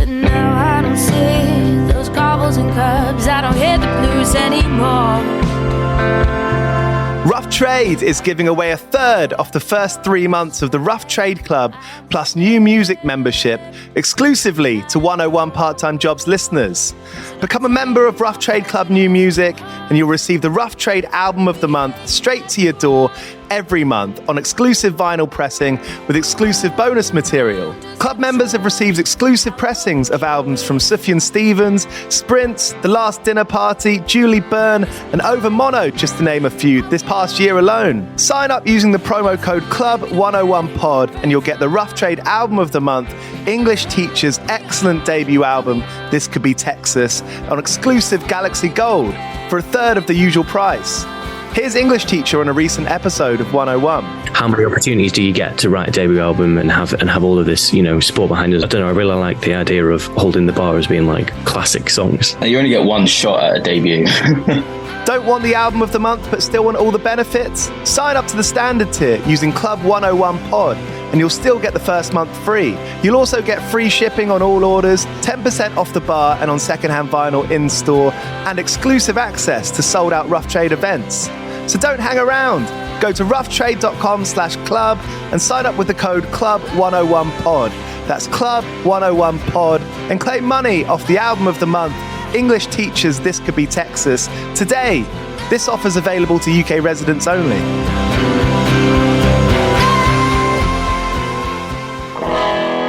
But now I don't see those cobbles and curbs. I don't hear the blues anymore. Rough Trade is giving away a third of the first 3 months of the Rough Trade Club plus new music membership exclusively to 101 Part-Time Jobs listeners. Become a member of Rough Trade Club New Music and you'll receive the Rough Trade Album of the Month straight to your door every month on exclusive vinyl pressing with exclusive bonus material. Club members have received exclusive pressings of albums from Sufjan Stevens, Sprints, The Last Dinner Party, Julie Byrne, and Over Mono, just to name a few, this past year alone. Sign up using the promo code CLUB101POD and you'll get the Rough Trade Album of the Month, English Teacher's excellent debut album, This Could Be Texas, on exclusive Galaxy Gold for a third of the usual price. Here's English Teacher on a recent episode of 101. How many opportunities do you get to write a debut album and have all of this, sport behind us? I don't know, I really like the idea of holding the bar as being like classic songs. You only get one shot at a debut. Don't want the album of the month but still want all the benefits? Sign up to the standard tier using Club 101 Pod and you'll still get the first month free. You'll also get free shipping on all orders, 10% off the bar and on secondhand vinyl in-store, and exclusive access to sold-out Rough Trade events. So don't hang around. Go to roughtrade.com/club and sign up with the code CLUB101POD. That's CLUB101POD and claim money off the album of the month, English Teachers This Could Be Texas, today. This offer's available to UK residents only.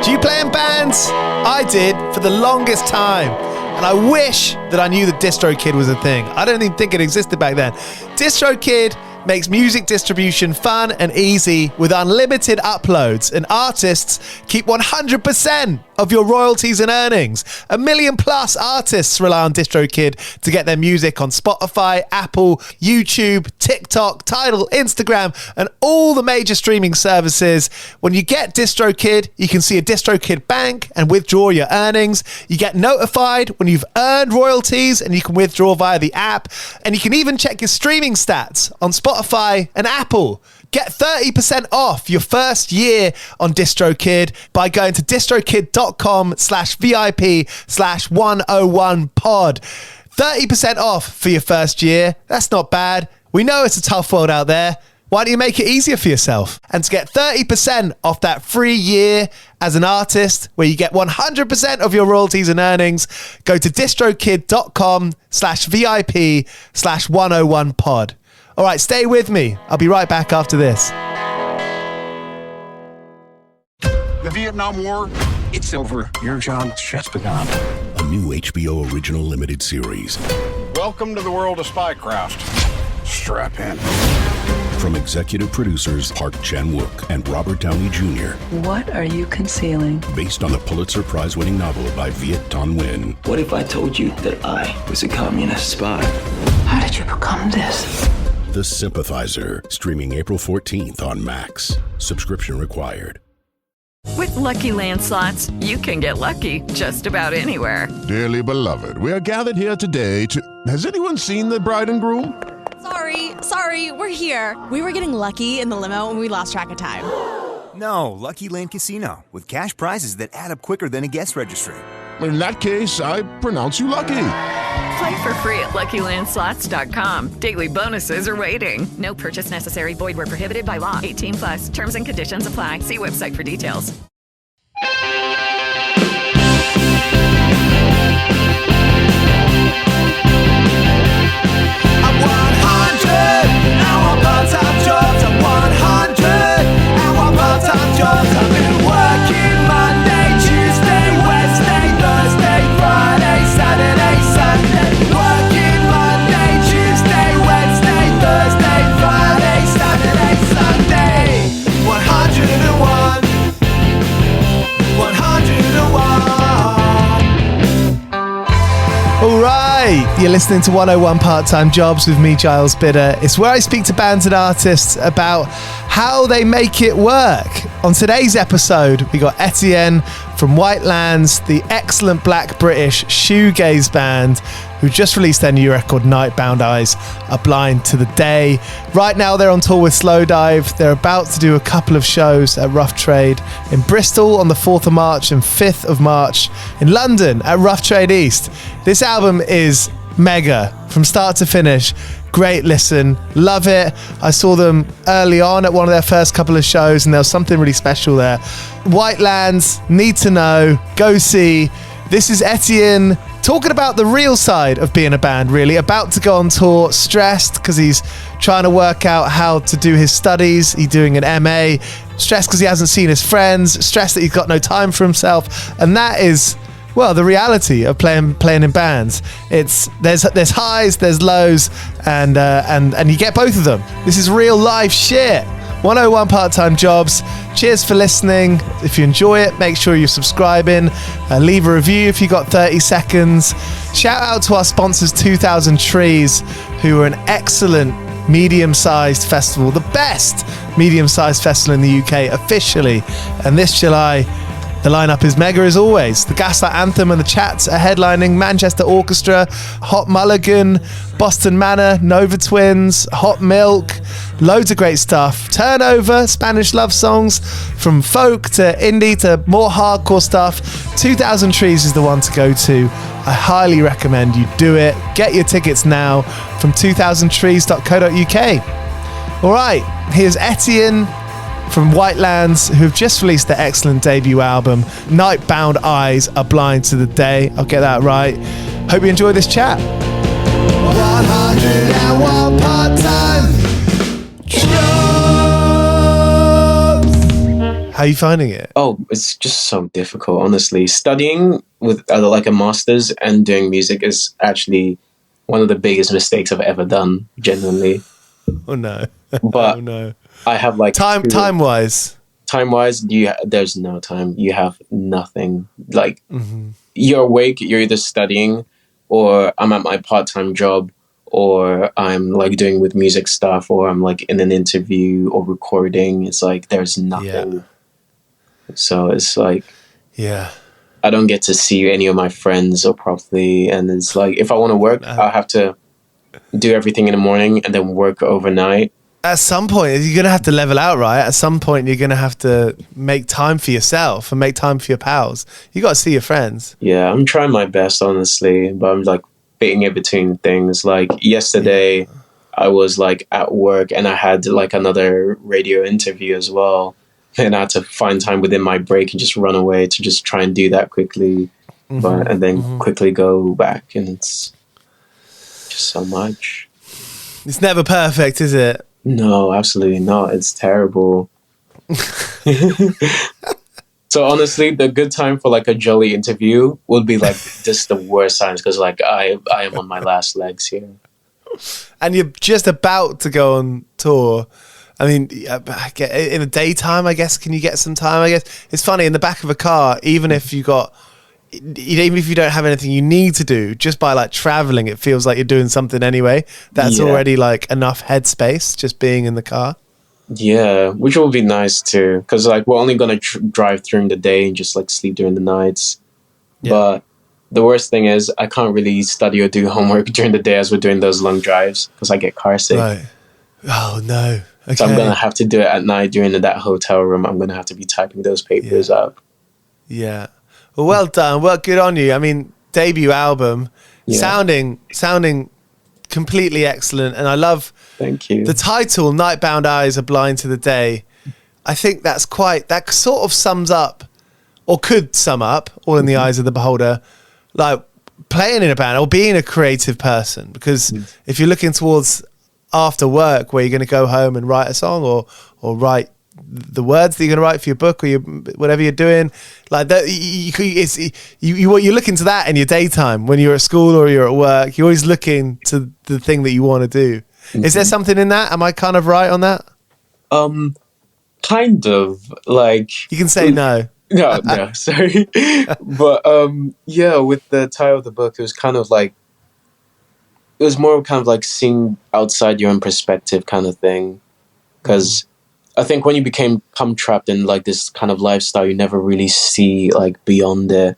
Do you play in bands? I did for the longest time. And I wish that I knew that DistroKid was a thing. I don't even think it existed back then. DistroKid makes music distribution fun and easy with unlimited uploads, and artists keep 100% of your royalties and earnings. 1 million plus artists rely on DistroKid to get their music on Spotify, Apple, YouTube, TikTok, Tidal, Instagram, and all the major streaming services. When you get DistroKid, you can see a DistroKid bank and withdraw your earnings. You get notified when you've earned royalties and you can withdraw via the app. And you can even check your streaming stats on Spotify and Apple. Get 30% off your first year on DistroKid by going to distrokid.com/VIP/101pod. 30% off for your first year. That's not bad. We know it's a tough world out there. Why don't you make it easier for yourself? And to get 30% off that free year as an artist, where you get 100% of your royalties and earnings, go to distrokid.com/VIP/101pod. All right, stay with me. I'll be right back after this. The Vietnam War, it's over. Your job has just begun. A new HBO original limited series. Welcome to the world of spycraft. Strap in. From executive producers Park Chan-wook and Robert Downey Jr. What are you concealing? Based on the Pulitzer Prize-winning novel by Viet Thanh Nguyen. What if I told you that I was a communist spy? How did you become this? The Sympathizer, streaming April 14th on Max. Subscription required. With Lucky Land Slots, you can get lucky just about anywhere. Dearly beloved, we are gathered here today to... Has anyone seen the bride and groom? Sorry, we're here. We were getting lucky in the limo and we lost track of time. No, Lucky Land Casino, with cash prizes that add up quicker than a guest registry. In that case, I pronounce you lucky. Play for free at LuckyLandSlots.com. Daily bonuses are waiting. No purchase necessary. Void where prohibited by law. 18 plus. Terms and conditions apply. See website for details. I'm 100. I want part-time jobs. I'm 100. I want part-time jobs. I've been working Monday, Tuesday, Wednesday, Thursday, Friday, Saturday, Sunday. Working Monday, Tuesday, Wednesday, Thursday, Friday, Saturday, Sunday. 101. 101. All right, you're listening to 101 Part-Time Jobs with me, Giles Bidder. It's where I speak to bands and artists about how they make it work. On today's episode, we got Etienne from Whitelands, the excellent black British shoegaze band who just released their new record, Nightbound Eyes Are Blind to the Day. Right now they're on tour with Slowdive. They're about to do a couple of shows at Rough Trade in Bristol on the 4th of March and 5th of March in London at Rough Trade East. This album is mega from start to finish. Great listen, love it. I saw them early on at one of their first couple of shows and there was something really special there. Whitelands, need to know, go see. This is Etienne talking about the real side of being a band, really. About to go on tour, stressed because he's trying to work out how to do his studies. He's doing an MA, stressed because he hasn't seen his friends, stressed that he's got no time for himself. And that is, well, the reality of playing in bands. There's highs, there's lows, and you get both of them. This is real life shit. 101 Part-Time Jobs. Cheers for listening. If you enjoy it, make sure you're subscribing. Leave a review if you got 30 seconds. Shout out to our sponsors, 2000 Trees, who are an excellent medium-sized festival, the best medium-sized festival in the UK officially. And this July, the lineup is mega as always. The Gaslight Anthem and the Chats are headlining. Manchester Orchestra, Hot Mulligan, Boston Manor, Nova Twins, Hot Milk, loads of great stuff. Turnover, Spanish love songs, from folk to indie to more hardcore stuff. 2000 Trees is the one to go to. I highly recommend you do it. Get your tickets now from 2000trees.co.uk. All right, here's Etienne from Whitelands, who've just released their excellent debut album, Nightbound Eyes Are Blind to the Day. I'll get that right. Hope you enjoy this chat. 101 part-time jobs. How are you finding it? Oh, it's just so difficult, honestly. Studying with like a master's and doing music is actually one of the biggest mistakes I've ever done, genuinely. Oh no. But oh no. I have like time-wise, there's no time. You have nothing. Like you're awake, you're either studying, or I'm at my part-time job, or I'm like doing with music stuff, or I'm like in an interview or recording. It's like there's nothing. Yeah. So it's like, yeah, I don't get to see any of my friends or properly, and it's like if I want to work, I'll have to do everything in the morning and then work overnight. At some point, you're going to have to level out, right? At some point, you're going to have to make time for yourself and make time for your pals. You got to see your friends. Yeah, I'm trying my best, honestly, but I'm like fitting in between things. Like yesterday, I was like at work and I had like another radio interview as well. And I had to find time within my break and just run away to just try and do that quickly. And then quickly go back. And it's just so much. It's never perfect, is it? No, absolutely not. It's terrible. So honestly, the good time for like a jolly interview would be like just the worst times because like I am on my last legs here. And you're just about to go on tour. I mean, in the daytime, I guess, can you get some time? I guess it's funny in the back of a car, even if you don't have anything you need to do, just by like traveling, it feels like you're doing something anyway. That's already like enough headspace just being in the car. Yeah, which will be nice too, because like we're only gonna drive during the day and just like sleep during the nights. Yeah. But the worst thing is I can't really study or do homework during the day as we're doing those long drives because I get car sick. Right. Oh no. Okay. So I'm gonna have to do it at night during that hotel room. I'm gonna have to be typing those papers up. Yeah. Well done. Well, good on you. I mean, debut album, sounding completely excellent, and I love. Thank you. The title, "Nightbound Eyes Are Blind to the Day." I think that sort of sums up, or could sum up, all in the eyes of the beholder, like playing in a band or being a creative person. Because if you're looking towards after work, where you're going to go home and write a song or write the words that you're going to write for your book or whatever you're doing, like that, you're looking to that in your daytime when you're at school or you're at work. You're always looking to the thing that you want to do. Is there something in that? Am I kind of right on that? Kind of. Like you can say no. No, sorry. But with the title of the book, it was kind of like, it was more kind of like seeing outside your own perspective kind of thing. Because I think when you become trapped in like this kind of lifestyle, you never really see like beyond it.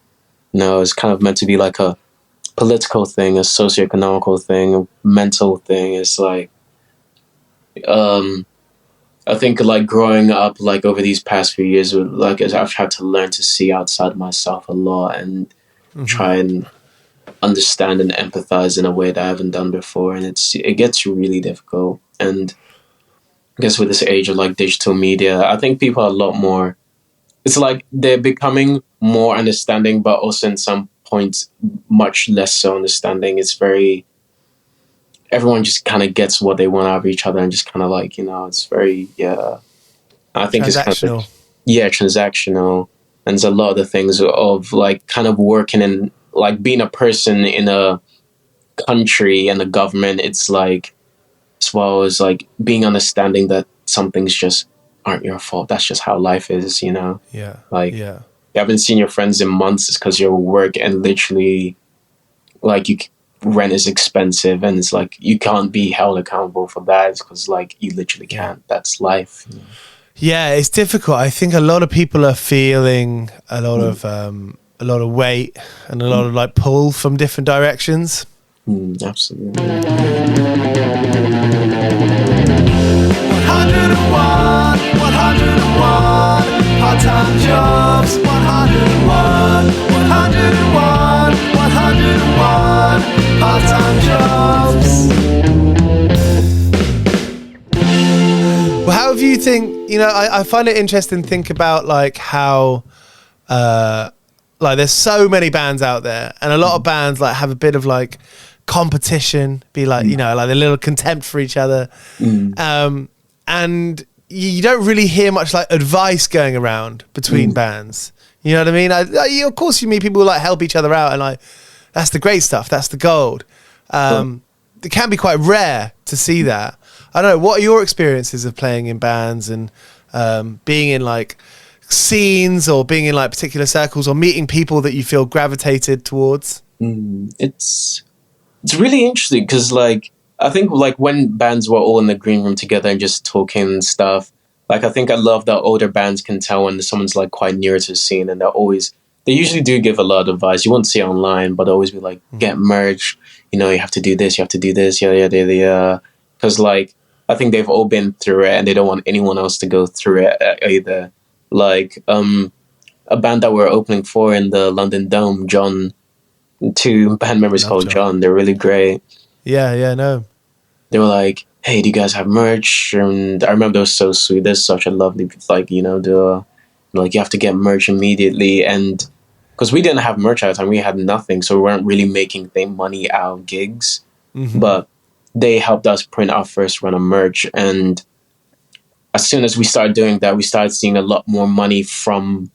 It's kind of meant to be like a political thing, a socioeconomical thing, a mental thing. It's like, I think like growing up, like over these past few years, like I've had to learn to see outside myself a lot and try and understand and empathize in a way that I haven't done before. And it gets really difficult. And I guess with this age of like digital media, I think people are a lot more, it's like they're becoming more understanding, but also in some points, much less so understanding. It's very, everyone just kind of gets what they want out of each other and just kind of like, it's very, I think it's kind of, transactional. And there's a lot of the things of like kind of working in, like being a person in a country and a government, it's like, as well as like being understanding that some things just aren't your fault. That's just how life is, Yeah. Like, you haven't seen your friends in months. It's because you're at work and literally, like, rent is expensive and it's like you can't be held accountable for that. It's because like you literally can't. That's life. Yeah, it's difficult. I think a lot of people are feeling a lot of weight and a lot of like pull from different directions. Absolutely. 101, 101, part-time jobs, 101, 101, 101, part-time jobs. Well, how have you think, I find it interesting to think about like how, like there's so many bands out there and a lot of bands like have a bit of like competition, be like, like a little contempt for each other. And you don't really hear much like advice going around between bands. You know what I mean? Of course you meet people who like help each other out and like, that's the great stuff. That's the gold. It can be quite rare to see that. I don't know. What are your experiences of playing in bands and being in like scenes or being in like particular circles or meeting people that you feel gravitated towards? It's really interesting because like I think like when bands were all in the green room together and just talking and stuff, like I think I love that older bands can tell when someone's like quite near to the scene and they usually do give a lot of advice. You won't see it online, but they'll always be like, get merch, you have to do this, you have to do this, yeah. Because like I think they've all been through it and they don't want anyone else to go through it either. Like a band that we're opening for in the London Dome, John, 2 band members called John. They're really great. Yeah, no. They were like, hey, do you guys have merch? And I remember they were so sweet. They're such a lovely, like, like you have to get merch immediately. And because we didn't have merch at the time, we had nothing. So we weren't really making money out of gigs. But they helped us print our first run of merch. And as soon as we started doing that, we started seeing a lot more money from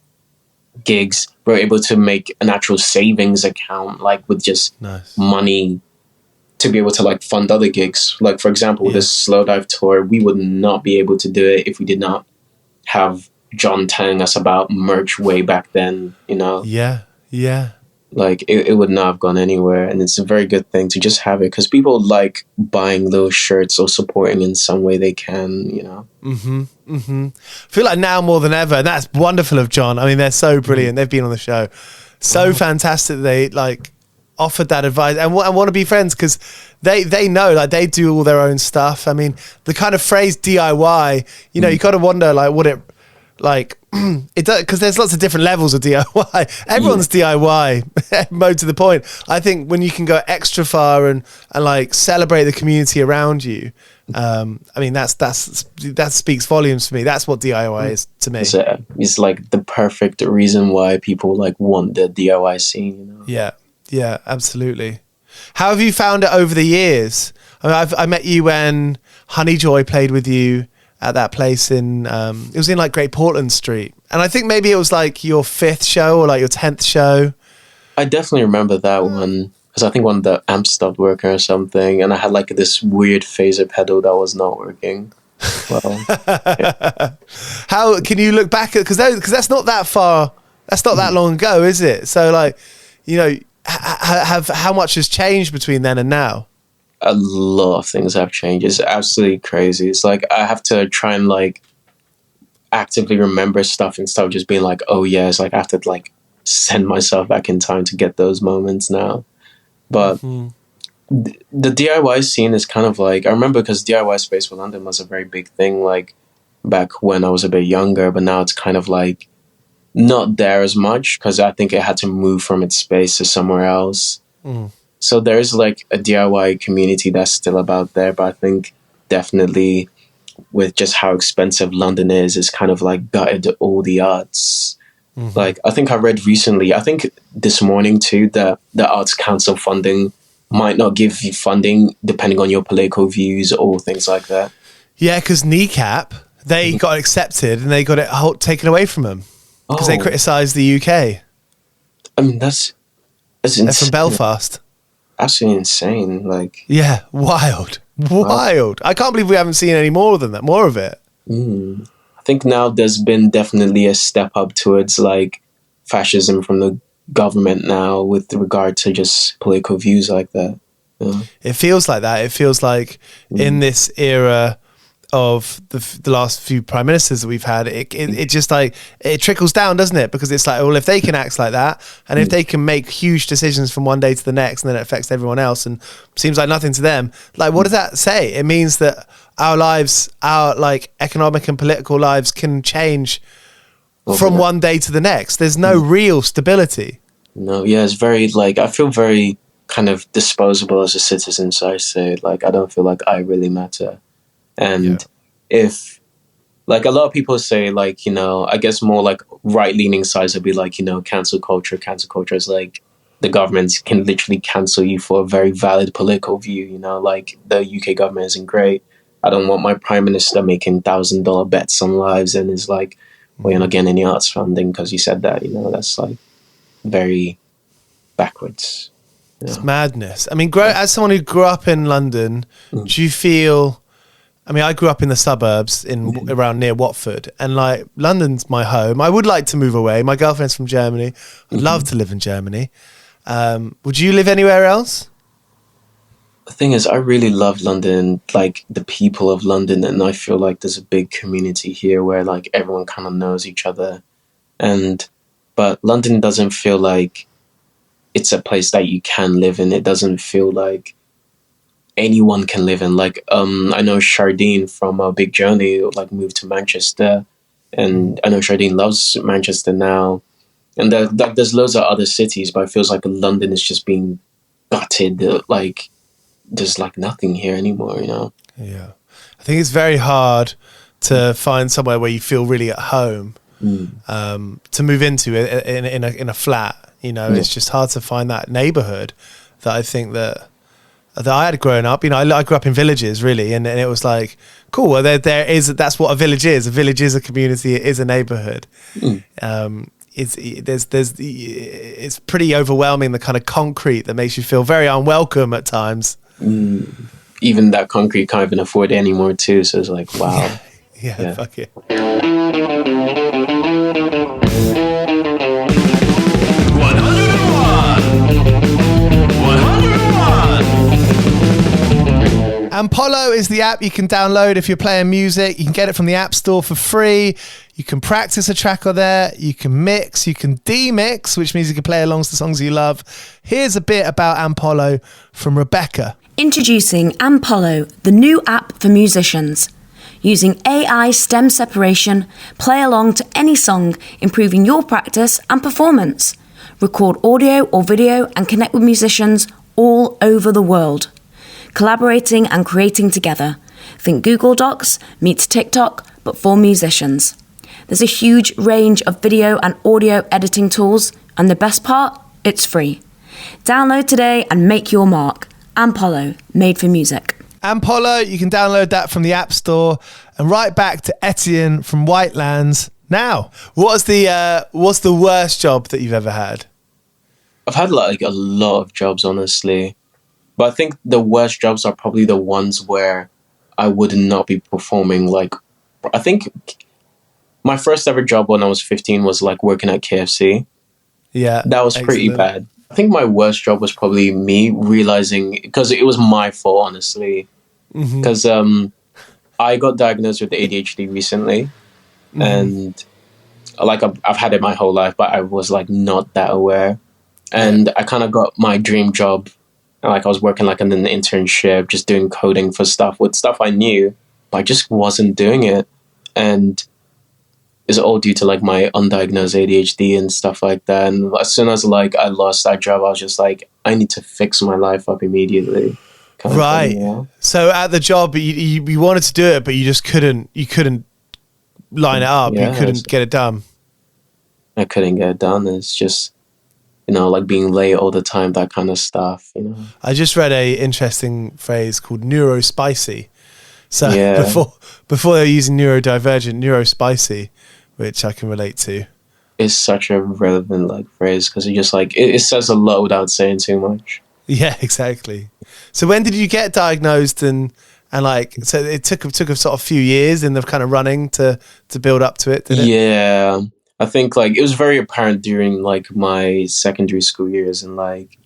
gigs. We were able to make an actual savings account, like with just money to be able to like fund other gigs. Like for example, with this Slow Dive tour, we would not be able to do it if we did not have John telling us about merch way back then, Yeah. Like it would not have gone anywhere. And it's a very good thing to just have it because people like buying those shirts or supporting in some way they can, I feel like now more than ever, and that's wonderful of John. I mean, they're so brilliant. They've been on the show. So fantastic. They like offered that advice and want to be friends because they know like they do all their own stuff. I mean, the kind of phrase DIY, you got to wonder like what it like it does, because there's lots of different levels of DIY. Everyone's DIY mode to the point. I think when you can go extra far and like celebrate the community around you, I mean that speaks volumes for me. That's what DIY is to me. It's like the perfect reason why people like want the DIY scene. Yeah, absolutely. How have you found it over the years? I mean, I met you when Honey Joy played with you at that place in it was in like Great Portland Street, and I think maybe it was like your 5th show or like your 10th show. I definitely remember that one because I think one of the amps stopped working or something, and I had like this weird phaser pedal that was not working. Well, How can you look back at because that's not that far, that's not that long ago, is it? So like, how much has changed between then and now? A lot of things have changed. It's absolutely crazy. It's like I have to try and like actively remember stuff instead of just being like, oh yeah, it's like I have to like send myself back in time to get those moments now. But the DIY scene is kind of like, I remember because DIY Space for London was a very big thing like back when I was a bit younger, but now it's kind of like not there as much because I think it had to move from its space to somewhere else. So there's like a DIY community that's still about there, but I think definitely with just how expensive London is, it's kind of like gutted all the arts. Like I think I read recently, I think this morning too, that the Arts Council funding might not give you funding depending on your political views or things like that. Yeah, because Kneecap, they got accepted and they got it taken away from them because they criticised the UK. I mean, that's They're from Belfast. Absolutely insane. Like, yeah, wild. I can't believe we haven't seen any more than that, more of it. I think now there's been definitely a step up towards like fascism from the government now with regard to just political views like that. Yeah. It feels like that. It feels like in this era of the last few prime ministers that we've had, it just like it trickles down, doesn't it? Because it's like, well, if they can act like that, and if they can make huge decisions from one day to the next, and then it affects everyone else, and seems like nothing to them. Like, what does that say? It means that our lives, our like economic and political lives, can change from one day to the next. There's no real stability. No, yeah, it's very like I feel very kind of disposable as a citizen. So I say, like, I don't feel like I really matter. And if, like, a lot of people say, like, you know, I guess more like right-leaning sides would be like, you know, cancel culture. Cancel culture is like the government can literally cancel you for a very valid political view, you know, like the UK government isn't great. I don't want my prime minister making $1,000 bets on lives and is like, well, you're not getting any arts funding because you said that, you know, that's like very backwards. It's madness. I mean, as someone who grew up in London, do you feel... I mean, I grew up in the suburbs around near Watford, and like London's my home. I would like to move away. My girlfriend's from Germany. I'd love to live in Germany. Would you live anywhere else? The thing is, I really love London, like the people of London, and I feel like there's a big community here where like everyone kind of knows each other. But London doesn't feel like it's a place that you can live in. It doesn't feel like anyone can live in. Like, I know Shardine from Big Journey like moved to Manchester, and I know Shardine loves Manchester now. And there's loads of other cities, but it feels like London is just being gutted. Like, there's like nothing here anymore, you know? Yeah. I think it's very hard to find somewhere where you feel really at home to move into in a flat. You know, it's just hard to find that neighborhood that I think that I had growing up. You know, I grew up in villages, really, and it was like, cool. Well, that's what a village is. A village is a community. It is a neighborhood. It's pretty overwhelming, the kind of concrete that makes you feel very unwelcome at times. Even that concrete can't even afford it anymore too. So it's like, wow. Yeah, fuck it. Ampolo is the app you can download if you're playing music. You can get it from the App Store for free. You can practice a track on there. You can mix. You can demix, which means you can play along to the songs you love. Here's a bit about Ampolo from Rebecca. Introducing Ampolo, the new app for musicians. Using AI stem separation, play along to any song, improving your practice and performance. Record audio or video and connect with musicians all over the world. Collaborating and creating together. Think Google Docs meets TikTok, but for musicians. There's a huge range of video and audio editing tools, and the best part, it's free. Download today and make your mark. Ampolo, made for music. Ampolo, you can download that from the App Store. And right back to Etienne from Whitelands now. What's the worst job that you've ever had? I've had like a lot of jobs, honestly. But I think the worst jobs are probably the ones where I would not be performing. Like, I think my first ever job when I was 15 was like working at KFC. Yeah. That was pretty bad. I think my worst job was probably me realizing, because it was my fault, honestly. Because I got diagnosed with ADHD recently. and like I've had it my whole life, but I was like not that aware. And I kind of got my dream job. Like I was working like in an internship, just doing coding for stuff I knew, but I just wasn't doing it. And it's all due to like my undiagnosed ADHD and stuff like that. And as soon as like I lost that job, I was just like, I need to fix my life up immediately. Right. Thing, yeah. So at the job, you wanted to do it, but you just couldn't line it up. Yeah, you couldn't get it done. I couldn't get it done. It's just, like being late all the time, that kind of stuff, I just read a interesting phrase called neurospicy. So before they were using neurodivergent, neurospicy, which I can relate to. It's such a relevant like phrase because it just like it says a lot without saying too much. Yeah, exactly. So when did you get diagnosed and like so it took a sort of few years in the kind of running to build up to it, did it? Yeah. I think like it was very apparent during like my secondary school years and like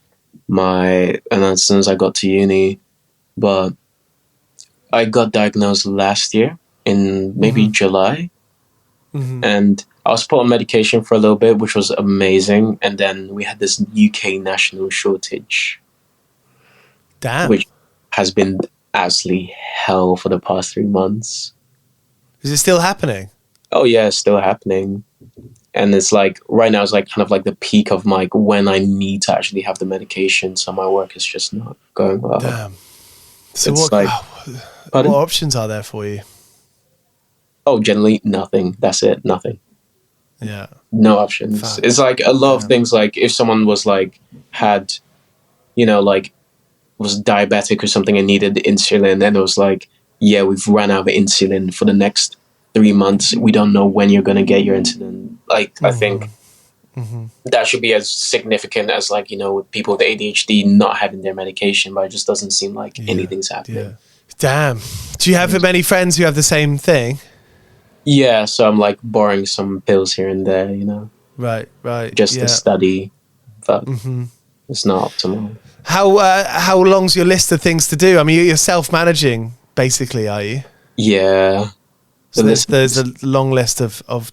and then as soon as I got to uni, but I got diagnosed last year in maybe July, and I was put on medication for a little bit, which was amazing. And then we had this UK national shortage, which has been absolutely hell for the past 3 months. Is it still happening? Oh yeah, it's still happening. And it's like right now it's like kind of like the peak of like when I need to actually have the medication, so my work is just not going well. Damn. So it's what options are there for you? Oh, generally nothing. That's it. Nothing. Yeah. No options. Fuck. It's like a lot of things. Like if someone was like had, like was diabetic or something and needed insulin, and it was like, yeah, we've run out of insulin for the next 3 months. We don't know when you're gonna get your insulin. Like I think that should be as significant as like with people with ADHD not having their medication, but it just doesn't seem like anything's happening. Yeah. Damn. Do you have many friends who have the same thing? Yeah, so I'm like borrowing some pills here and there, Right. Just to study, but it's not optimal. How long's your list of things to do? I mean, you're self-managing, basically, are you? Yeah. So there's a long list of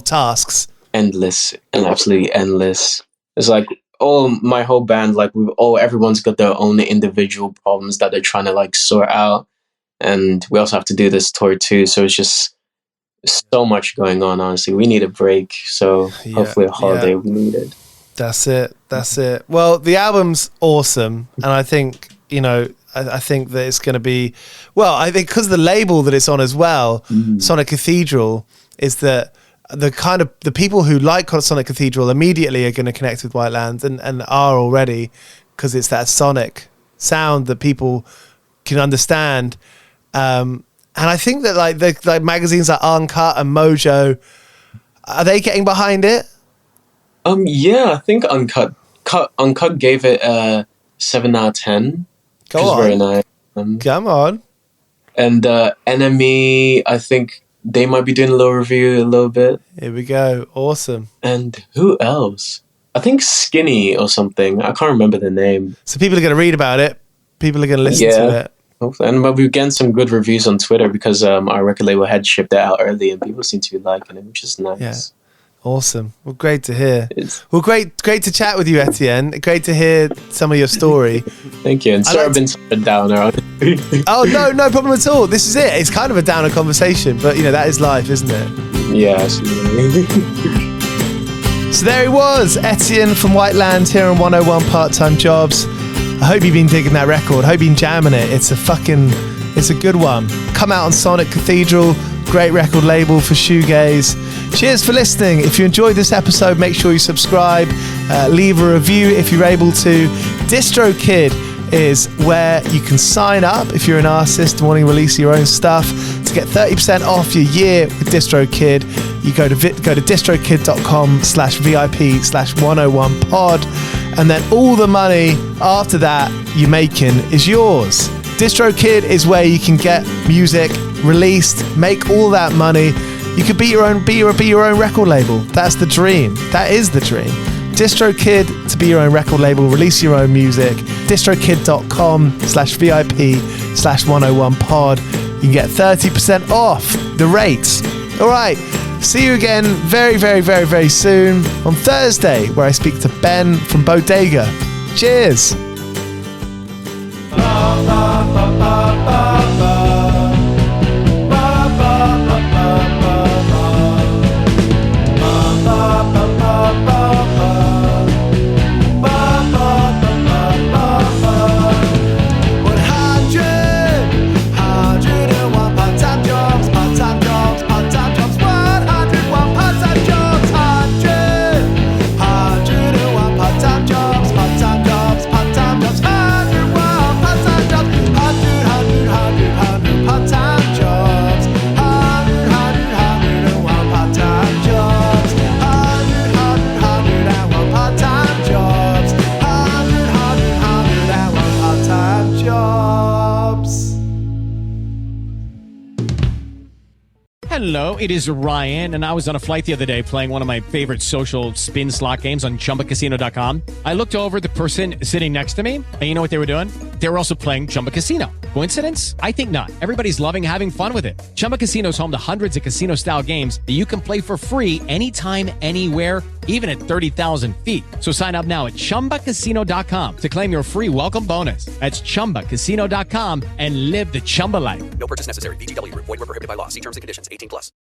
tasks. Endless and absolutely endless. It's like my whole band, like everyone's got their own individual problems that they're trying to like sort out, and we also have to do this tour too. So it's just so much going on. Honestly, we need a break. So hopefully a holiday we need it. That's it. Well, the album's awesome, and I think I think that it's going to be I think because the label that it's on as well, Sonic Cathedral, is that the people who like Sonic Cathedral immediately are going to connect with Whitelands and are already, because it's that sonic sound that people can understand. And I think that like magazines like Uncut and Mojo, are they getting behind it? Yeah, I think Uncut gave it a 7 out of 10. Which is very nice. Come on. And Enemy, I think they might be doing a little review a little bit. Here we go. Awesome. And who else? I think Skinny or something. I can't remember the name. So people are going to read about it. People are going to listen to it. Hopefully. And we're getting some good reviews on Twitter because our record label had shipped it out early and people seem to be liking it, which is nice. Yeah. Awesome. Well, great to hear. Well, great to chat with you, Etienne. Great to hear some of your story. Thank you. And sorry I've been such a downer. Oh, no problem at all. This is it. It's kind of a downer conversation, but that is life, isn't it? Yeah, absolutely. So there he was, Etienne from Whitelands here on 101 Part-Time Jobs. I hope you've been digging that record. I hope you've been jamming it. It's a good one. Come out on Sonic Cathedral. Great record label for shoegaze. Cheers for listening. If you enjoyed this episode, make sure you subscribe, leave a review if you're able to. DistroKid is where you can sign up if you're an artist wanting to release your own stuff to get 30% off your year with DistroKid. You go to distrokid.com/VIP/101pod, and then all the money after that you're making is yours. DistroKid is where you can get music released, make all that money. You could be your own record label. That's the dream. That is the dream. DistroKid to be your own record label, release your own music. distrokid.com/VIP/101pod. You can get 30% off the rates All right, see you again very, very, very, very soon on Thursday, where I speak to Ben from Bodega. Cheers. Hello, it is Ryan, and I was on a flight the other day playing one of my favorite social spin slot games on ChumbaCasino.com. I looked over at the person sitting next to me, and you know what they were doing? They were also playing Chumba Casino. Coincidence? I think not. Everybody's loving having fun with it. Chumba Casino is home to hundreds of casino-style games that you can play for free anytime, anywhere, even at 30,000 feet. So sign up now at ChumbaCasino.com to claim your free welcome bonus. That's ChumbaCasino.com and live the Chumba life. No purchase necessary. VGW. Void where prohibited by law. See terms and conditions. 18+.